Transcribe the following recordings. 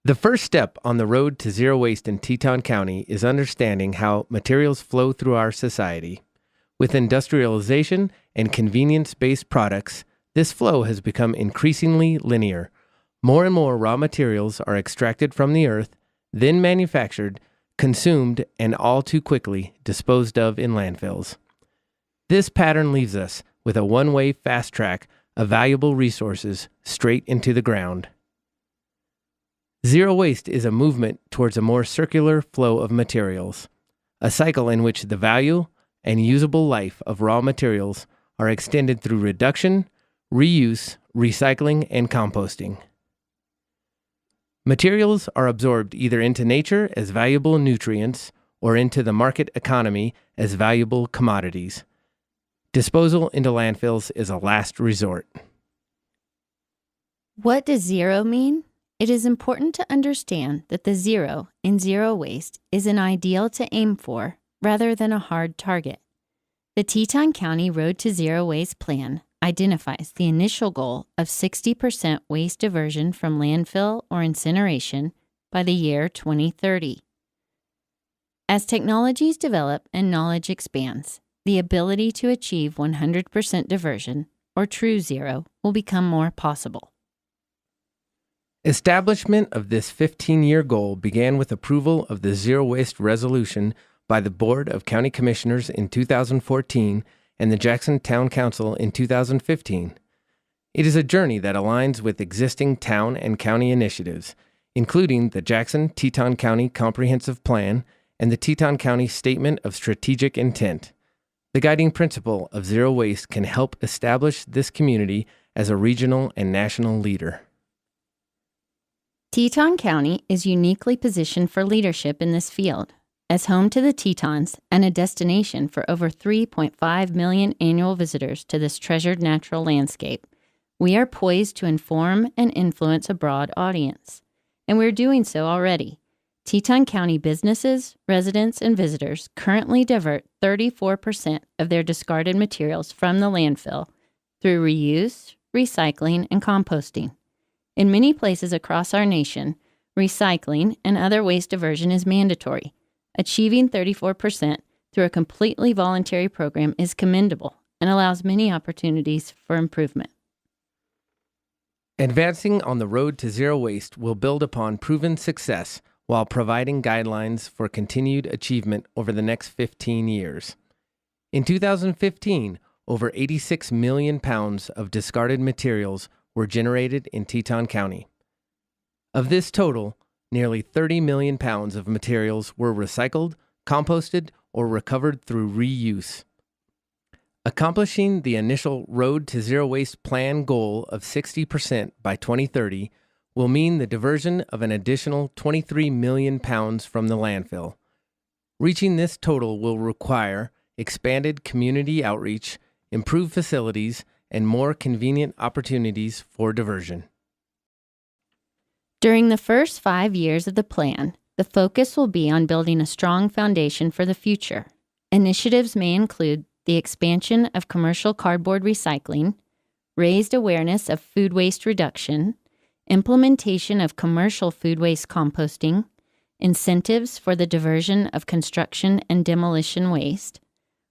The first step on the road to zero waste in Teton County is understanding how materials flow through our society. With industrialization and convenience-based products, this flow has become increasingly linear. More and more raw materials are extracted from the earth, then manufactured, consumed, and all too quickly disposed of in landfills. This pattern leaves us with a one-way fast track of valuable resources straight into the ground. Zero waste is a movement towards a more circular flow of materials, a cycle in which the value and usable life of raw materials are extended through reduction, reuse, recycling, and composting. Materials are absorbed either into nature as valuable nutrients or into the market economy as valuable commodities. Disposal into landfills is a last resort. What does zero mean? It is important to understand that the zero in zero waste is an ideal to aim for rather than a hard target. The Teton County Road to Zero Waste Plan identifies the initial goal of 60% waste diversion from landfill or incineration by the year 2030. As technologies develop and knowledge expands, the ability to achieve 100% diversion, or true zero, will become more possible. Establishment of this 15-year goal began with approval of the Zero Waste Resolution by the Board of County Commissioners in 2014 and the Jackson Town Council in 2015. It is a journey that aligns with existing town and county initiatives, including the Jackson-Teton County Comprehensive Plan and the Teton County Statement of Strategic Intent. The guiding principle of zero waste can help establish this community as a regional and national leader. Teton County is uniquely positioned for leadership in this field. As home to the Tetons and a destination for over 3.5 million annual visitors to this treasured natural landscape, we are poised to inform and influence a broad audience. And we're doing so already. Teton County businesses, residents, and visitors currently divert 34% of their discarded materials from the landfill through reuse, recycling, and composting. In many places across our nation, recycling and other waste diversion is mandatory. Achieving 34% through a completely voluntary program is commendable and allows many opportunities for improvement. Advancing on the road to zero waste will build upon proven success while providing guidelines for continued achievement over the next 15 years. In 2015, over 86 million pounds of discarded materials were generated in Teton County. Of this total, nearly 30 million pounds of materials were recycled, composted, or recovered through reuse. Accomplishing the initial Road to Zero Waste Plan goal of 60% by 2030 will mean the diversion of an additional 23 million pounds from the landfill. Reaching this total will require expanded community outreach, improved facilities, and more convenient opportunities for diversion. During the first 5 years of the plan, the focus will be on building a strong foundation for the future. Initiatives may include the expansion of commercial cardboard recycling, raised awareness of food waste reduction, implementation of commercial food waste composting, incentives for the diversion of construction and demolition waste,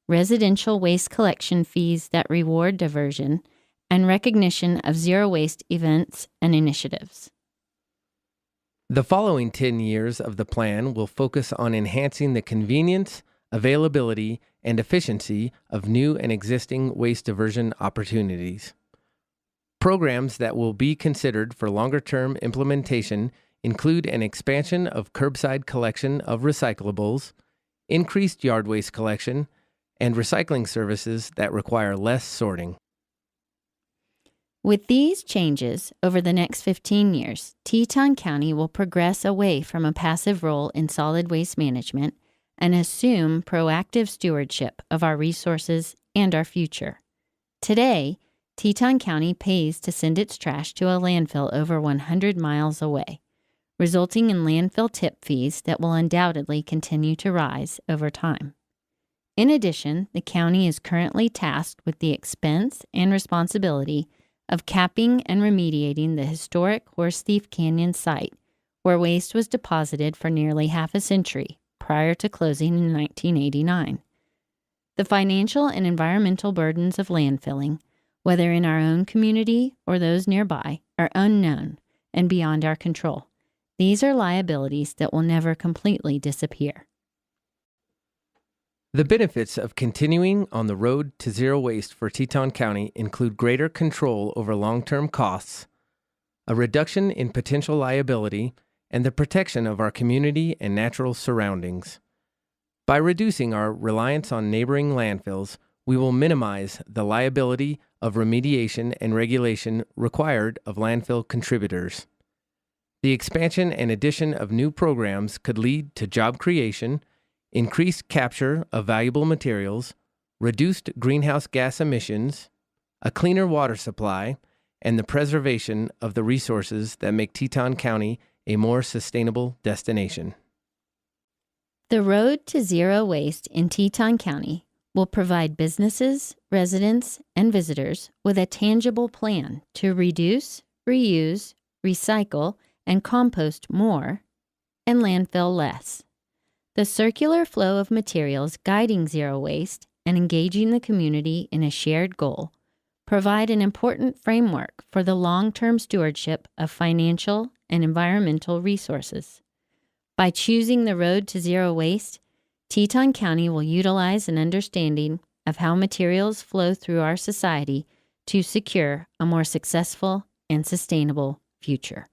residential waste collection fees that reward diversion, and recognition of zero waste events and initiatives. The following 10 years of the plan will focus on enhancing the convenience, availability, and efficiency of new and existing waste diversion opportunities. Programs that will be considered for longer-term implementation include an expansion of curbside collection of recyclables, increased yard waste collection, and recycling services that require less sorting. With these changes over the next 15 years, Teton County will progress away from a passive role in solid waste management and assume proactive stewardship of our resources and our future. Today, Teton County pays to send its trash to a landfill over 100 miles away, resulting in landfill tip fees that will undoubtedly continue to rise over time. In addition, the county is currently tasked with the expense and responsibility of capping and remediating the historic Horse Thief Canyon site, where waste was deposited for nearly half a century prior to closing in 1989. The financial and environmental burdens of landfilling, whether in our own community or those nearby, are unknown and beyond our control. These are liabilities that will never completely disappear. The benefits of continuing on the road to zero waste for Teton County include greater control over long-term costs, a reduction in potential liability, and the protection of our community and natural surroundings. By reducing our reliance on neighboring landfills, we will minimize the liability of remediation and regulation required of landfill contributors. The expansion and addition of new programs could lead to job creation, increased capture of valuable materials, reduced greenhouse gas emissions, a cleaner water supply, and the preservation of the resources that make Teton County a more sustainable destination. The road to zero waste in Teton County will provide businesses, residents, and visitors with a tangible plan to reduce, reuse, recycle, and compost more and landfill less. The circular flow of materials guiding zero waste and engaging the community in a shared goal provide an important framework for the long-term stewardship of financial and environmental resources. By choosing the road to zero waste, Teton County will utilize an understanding of how materials flow through our society to secure a more successful and sustainable future.